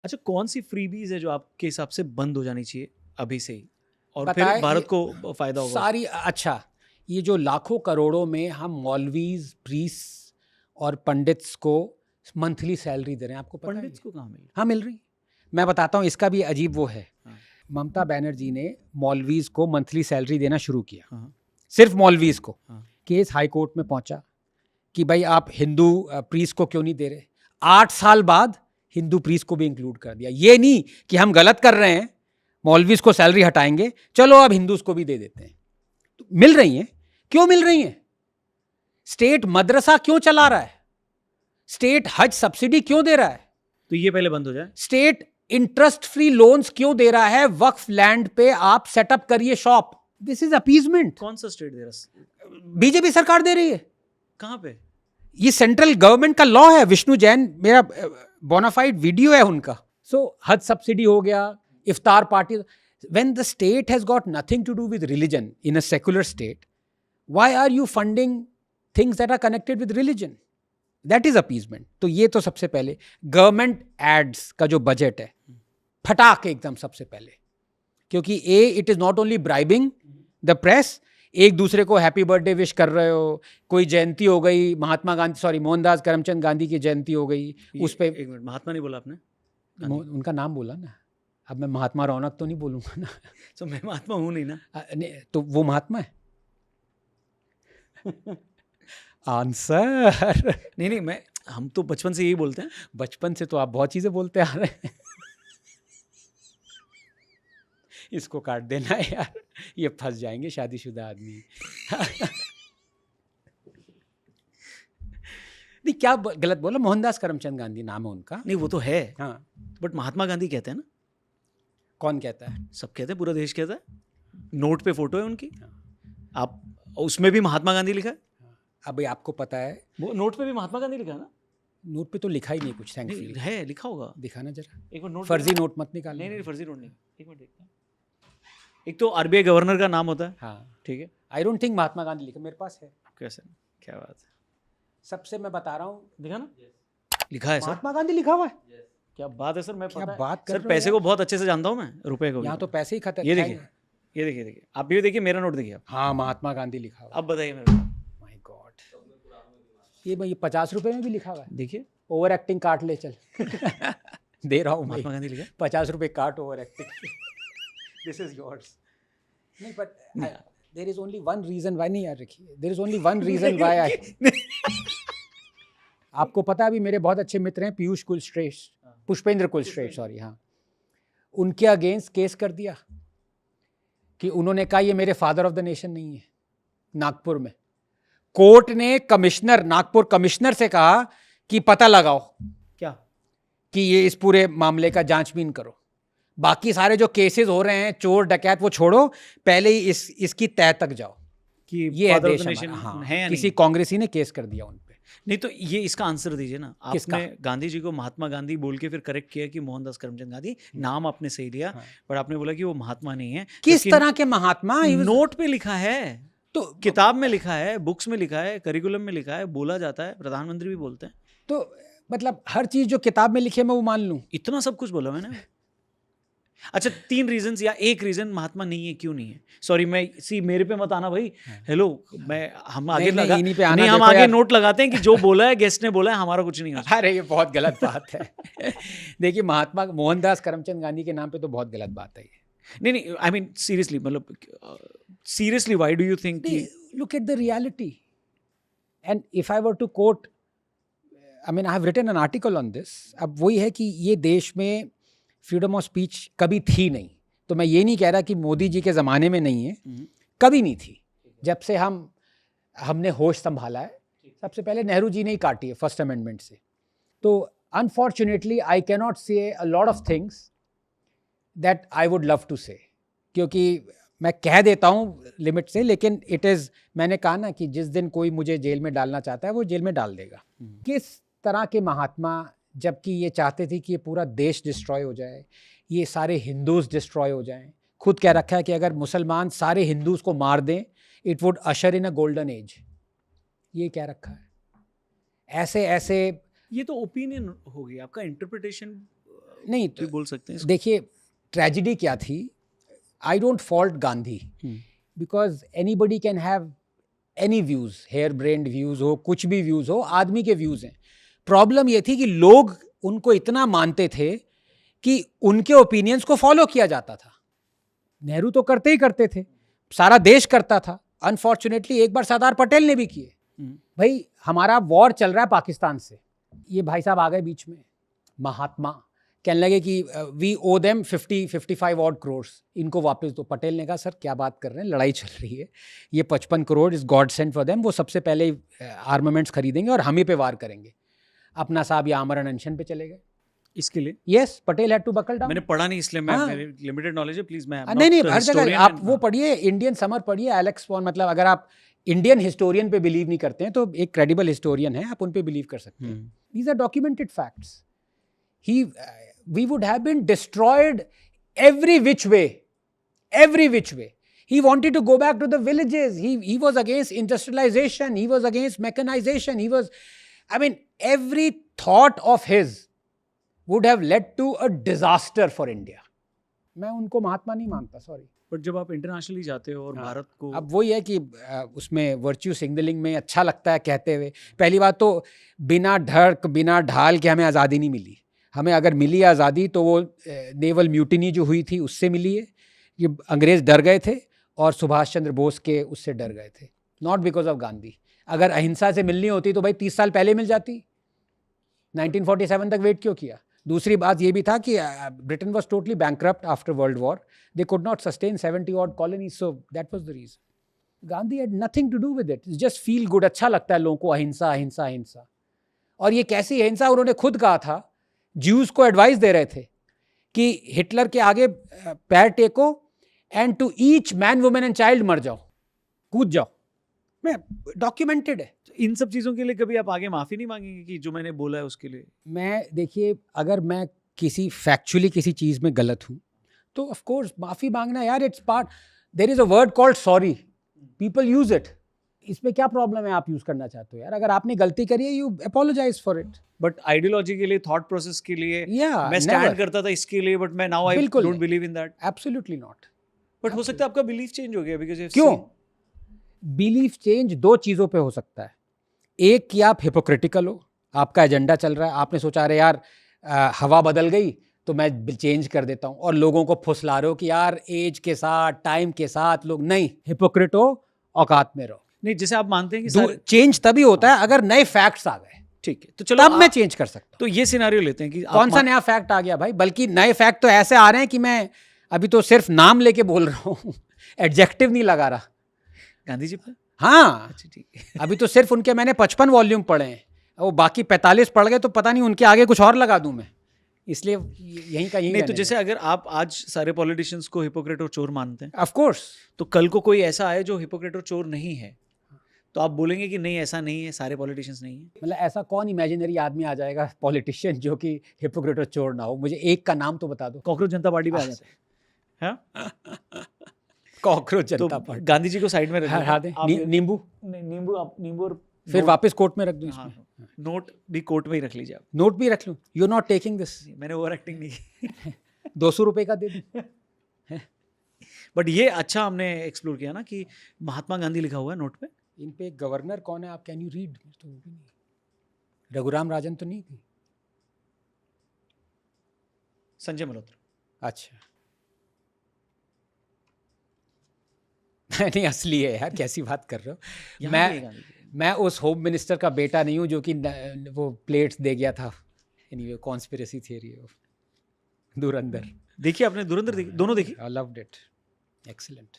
अच्छा, कौन सी फ्रीबीज है जो आपके हिसाब से बंद हो जानी चाहिए अभी से ही, और बताए फिर भारत को फायदा होगा? सारी अच्छा, ये जो लाखों करोड़ों में हम मौलवीज, प्रीस्ट और पंडित्स को मंथली सैलरी दे रहे हैं, आपको पता है? पंडित्स को कहाँ मिल? हाँ, मिल रही। मैं बताता हूँ, इसका भी अजीब वो है। हाँ। ममता बनर्जी ने मौलवीज को मंथली सैलरी देना शुरू किया, हाँ, सिर्फ मौलवीज को। हाँ। केस हाई कोर्ट में पहुंचा कि भाई आप हिंदू प्रीस्ट को क्यों नहीं दे रहे। 8 साल बाद हिंदू प्रीस्ट को भी इंक्लूड कर दिया। ये नहीं कि हम गलत कर रहे हैं, मौलवीज को सैलरी हटाएंगे, चलो अब हिंदूज को भी दे देते हैं। तो मिल रही हैं। क्यों मिल रही हैं? स्टेट मदरसा क्यों चला रहा है? स्टेट हज सब्सिडी क्यों दे रहा है? तो ये पहले बंद हो जाए। स्टेट इंटरेस्ट फ्री लोन्स क्यों दे रहा है? वक्फ लैंड पे आप सेटअप करिए शॉप। This is appeasement. कौन सा स्टेट दे रहा? बीजेपी सरकार दे रही है। कहां पे? ये सेंट्रल गवर्नमेंट का लॉ है। विष्णु जैन, मेरा बोनाफाइड वीडियो है उनका। सो हज सब्सिडी हो गया, इफ्तार party. When the state has got nothing to do with religion in a secular state, why are you funding things that are connected with religion? That is appeasement. तो ये तो सबसे पहले गवर्नमेंट एड्स का जो बजट है, फटाक एकदम सबसे पहले। क्योंकि it is not only bribing the press, एक दूसरे को हैप्पी बर्थडे विश कर रहे हो, कोई जयंती हो गई, महात्मा गांधी, सॉरी, मोहनदास करमचंद गांधी की जयंती हो गई, उस पे एक मिनट, महात्मा नहीं बोला आपने? उनका नाम बोला ना। अब मैं महात्मा रौनक तो नहीं बोलूंगा ना। तो मैं महात्मा हूं नहीं ना। तो वो महात्मा है। आंसर। नहीं, मैं, हम तो बचपन से यही बोलते हैं। बचपन से तो आप बहुत चीजें बोलते आ रहे हैं। इसको काट देना है यार, ये फंस जाएंगे शादीशुदा आदमी। नहीं, क्या गलत बोला? मोहनदास करमचंद गांधी नाम है उनका। नहीं, वो तो है, हाँ। बट महात्मा गांधी कहते हैं ना। कौन कहता है? सब कहते हैं, पूरा देश कहता है। नोट पे फोटो है उनकी। आप उसमें भी महात्मा गांधी लिखा है। अब आपको पता है, वो नोट पे भी महात्मा गांधी लिखा है ना। नोट पे तो लिखा ही नहीं कुछ, थैंकफुली। है, लिखा होगा। दिखाना जरा, एक बार नोट। फर्जी नोट मत निकाल। नहीं, फर्जी नोट नहीं। एक मिनट देखता हूं। एक तो आरबीआई गवर्नर का नाम होता है। हाँ, ठीक है। I don't think Mahatma Gandhi लिखा, मेरे पास है। कैसे? क्या बात है। सबसे मैं बता रहा हूँ, दिखा ना। लिखा है सर। महात्मा गांधी लिखा हुआ है। क्या बात है सर। मैं क्या पता बात कर सर, रहे हो पैसे यार? को बहुत अच्छे से जानता हूँ मैं, रुपए को भी। यहाँ तो पैसे ही खत्म। ये देखिए, ये देखिए, आप भी देखिए, मेरा नोट देखिए आप। हाँ, महात्मा गांधी लिखा हुआ। अब बताइए मेरे को। माय गॉड, ये भाई 50 रुपए में भी लिखा हुआ है। देखिए, ओवर एक्टिंग काट ले चल। दे रहा हूँ मैं। महात्मा गांधी लिखा। 50 रुपए काट, over acting. This is yours. नहीं, but there is only one reason why. नहीं यार, रखिए, there is only one reason why I. आपको पता है, अभी मेरे बहुत अच्छे मित्र हैं, पीयूष कुलश्रेष्ठ, पुष्पेंद्र कुलश्रेष्ठ, सॉरी, हाँ, उनके अगेंस्ट केस कर दिया कि उन्होंने कहा ये मेरे फादर ऑफ द नेशन नहीं है। नागपुर में कोर्ट ने कमिश्नर, नागपुर कमिश्नर से कहा कि पता लगाओ क्या कि ये इस पूरे मामले का जांचबीन करो। बाकी सारे जो केसेस हो रहे हैं, चोर डकैत, वो छोड़ो, पहले ही इसकी तह तक जाओ कि ये है father of देश the nation हमारा। हाँ, है या किसी नहीं? कांग्रेसी ने केस कर दिया उन पे। नहीं, तो ये इसका आंसर दीजिए ना। किसका? आपने गांधी जी को महात्मा गांधी बोल के फिर करेक्ट किया कि मोहनदास करमचंद गांधी, नाम आपने सही लिया। हाँ। पर आपने बोला कि वो महात्मा नहीं है। किस क्योंकि तरह के महात्मा? नोट पे लिखा है, तो किताब में लिखा है, बुक्स में लिखा है, करिकुलम में लिखा है, बोला जाता है, प्रधानमंत्री भी बोलते हैं। तो मतलब हर चीज जो किताब में लिखी है मैं वो मान लूं? इतना सब कुछ बोला मैंने। अच्छा, 3 रीजंस या एक रीजन महात्मा नहीं है, क्यों नहीं है? सॉरी, मैं मेरे पे मत आना भाई। हेलो, हम आगे लगा इन्हीं पे आना। नहीं, हम आगे नोट लगाते हैं कि जो बोला है गेस्ट ने बोला है, हमारा कुछ नहीं है। अरे ये बहुत गलत बात है। देखिए, महात्मा मोहनदास करमचंद गांधी के नाम पे तो बहुत गलत बात है ये। नहीं, आई मीन सीरियसली, मतलब seriously, why do you think? Look at the reality, and if I were to quote, I mean I have written an article on this. अब वही है कि ये देश में फ्रीडम ऑफ स्पीच कभी थी नहीं। तो मैं ये नहीं कह रहा कि मोदी जी के ज़माने में नहीं है, कभी नहीं थी। जब से हमने होश संभाला है, सबसे पहले नेहरू जी ने ही काटी है फर्स्ट अमेंडमेंट से। तो unfortunately I can not say a lot of things that I would love to say, क्योंकि मैं कह देता हूँ लिमिट से, लेकिन इट इज़, मैंने कहा ना कि जिस दिन कोई मुझे जेल में डालना चाहता है वो जेल में डाल देगा। किस तरह के महात्मा, जबकि ये चाहते थे कि ये पूरा देश डिस्ट्रॉय हो जाए, ये सारे हिंदूज डिस्ट्रॉय हो जाएं। खुद कह रखा है कि अगर मुसलमान सारे हिंदूज को मार दें, it would usher in a golden age. ये कह रखा है। ऐसे ऐसे ये तो ओपिनियन हो गई, आपका इंटरप्रिटेशन नहीं भी बोल सकते हैं देखिए ट्रेजिडी क्या थी, I don't fault Gandhi because anybody can have any views, hare brained views हो, कुछ भी व्यूज हो, आदमी के व्यूज हैं। प्रॉब्लम ये थी कि लोग उनको इतना मानते थे कि उनके ओपिनियंस को फॉलो किया जाता था। नेहरू तो करते ही करते थे, सारा देश करता था। अनफॉर्चुनेटली एक बार सरदार पटेल ने भी किए। भाई हमारा वॉर चल रहा है पाकिस्तान से, ये भाई साहब आ गए बीच में, महात्मा कहने लगे कि V owe them 50-55 odd crores, इनको वापस दो। पटेल ने कहा सर क्या बात कर रहे हैं, लड़ाई चल रही है, ये 55 crore is God sent for them, वो सबसे पहले आर्मामेंट्स खरीदेंगे और हम ही पे वार करेंगे। अपना साहब या आमरण अनशन पे चले गए इसके लिए। Yes, Patel had to buckle down. मैंने पढ़ा नहीं इसलिए, मैं मेरे लिमिटेड नॉलेज है, प्लीज मैं नहीं हर जगह आप वो पढ़िए, इंडियन समर पढ़िए, एलेक्स पॉन, मतलब अगर आप इंडियन हिस्टोरियन पे बिलीव नहीं करते हैं तो एक क्रेडिबल हिस्टोरियन है, आप उन पे बिलीव कर सकते हैं। These are documented facts. we would have been destroyed every which way. He wanted to go back to the villages. He was against industrialization. He was against mechanization. Every thought of his would have led to a disaster for India. मैं उनको महात्मा नहीं मानता, sorry. But जब आप internationally जाते हो और भारत को, अब वही है कि उसमें वर्च्यू सिग्नलिंग में अच्छा लगता है कहते हुए। पहली बात तो बिना ढर्क बिना ढाल के हमें आज़ादी नहीं मिली। हमें अगर मिली आज़ादी तो वो नेवल म्यूटिनी जो हुई थी उससे मिली है। ये अंग्रेज़ डर गए थे और सुभाष चंद्र बोस के उससे डर गए थे, नॉट बिकॉज ऑफ गांधी। अगर अहिंसा से मिलनी होती तो भाई 30 साल पहले मिल जाती, 1947 तक वेट क्यों किया? दूसरी बात ये भी था कि Britain was totally bankrupt after world war, they could not sustain 70 odd colonies, so that was the reason. Gandhi had nothing to do with it, just feel good, अच्छा लगता है लोगों को, अहिंसा अहिंसा अहिंसा। और ये कैसी अहिंसा, उन्होंने खुद कहा था, ज्यूज को एडवाइस दे रहे थे कि हिटलर के आगे पैर टेको and to each man women and child मर जाओ, कूद जाओ। मैं डॉक्यूमेंटेड है। इन सब चीज़ों के लिए कभी आप आगे माफ़ी नहीं मांगेंगे कि जो मैंने बोला है उसके लिए? मैं देखिए, अगर मैं किसी फैक्चुअली किसी चीज़ में गलत हूँ तो ऑफ कोर्स माफ़ी मांगना, यार it's part, there is a word called sorry, people use it. इसमें क्या प्रॉब्लम है, आप यूज़ करना चाहते हो यार? अगर आपने गलती करी है, you apologise for it. But ideology के लिए, थॉट प्रोसेस के लिए मैं स्टैंड करता था इसके लिए, बट मैं now I don't believe in that. Absolutely not. But हो सकता है आपका बिलीफ चेंज हो गया बिकॉज़ क्यों? बिलीफ चेंज दो चीज़ों पे हो सकता है। एक कि आप हिपोक्रिटिकल हो, आपका एजेंडा चल रहा है, आपने सोचा अरे यार हवा बदल गई तो मैं चेंज कर देता हूँ, और लोगों को फुसला रहे हो कि यार एज के साथ, टाइम के साथ लोग, नहीं, हिपोक्रिट हो, औकात में रहो। नहीं, जैसे आप मानते हैं कि चेंज तभी होता है अगर नए फैक्ट्स आ गए, ठीक है, तो चलो तब मैं चेंज कर सकता हूँ। तो ये सिनेरियो लेते हैं कि कौन सा नया फैक्ट आ गया भाई? बल्कि नए फैक्ट तो ऐसे आ रहे हैं कि मैं अभी तो सिर्फ नाम लेके बोल रहा हूँ, एडजेक्टिव नहीं लगा रहा। गांधी जी पर? हाँ, अच्छा ठीक है। अभी तो सिर्फ उनके मैंने 55 वॉल्यूम पढ़े हैं, वो बाकी 45 पढ़ गए तो पता नहीं उनके आगे कुछ और लगा दूं मैं, इसलिए यहीं का यहीं। नहीं तो जैसे अगर आप आज सारे पॉलिटिशियंस को हिपोक्रेट और चोर मानते हैं, ऑफ कोर्स, तो कल को कोई ऐसा आए जो हिपोक्रेट और चोर नहीं है, तो आप बोलेंगे कि नहीं ऐसा नहीं है, सारे पॉलिटिशियंस नहीं है? मतलब ऐसा कौन इमेजिनरी आदमी आ जाएगा पॉलिटिशियन जो कि हिपोक्रेट और चोर ना हो? मुझे एक का नाम तो बता दो। कॉकरोच जनता पार्टी पे आ जाते हैं। हाँ, कॉकरोच जनता पार्टी। गांधी जी को साइड में रख दें। नींबू नींबू और फिर वापस कोर्ट में रख दूं इसमें। हाँ, नोट भी कोर्ट में ही रख लीजिए आप। नोट भी रख लूं? You are not taking this. मैंने ओवर एक्टिंग नहीं की। 200 रुपए का दे दूं। बट ये अच्छा हमने एक्सप्लोर किया ना कि महात्मा गांधी लिखा हुआ है नोट पे। इन पे गवर्नर कौन है आप कैन यू रीड? तो वो भी नहीं, रघुराम राजन तो नहीं थी, संजय मल्होत्रा। अच्छा नहीं, असली है यार, कैसी बात कर रहे हो? मैं उस होम मिनिस्टर का बेटा नहीं हूँ जो कि वो प्लेट्स दे गया था। एनीवे, कॉन्स्पिरेसी थियरी ऑफ धुरंधर। देखिए आपने धुरंधर देखी? दोनों देखी? I loved it, excellent.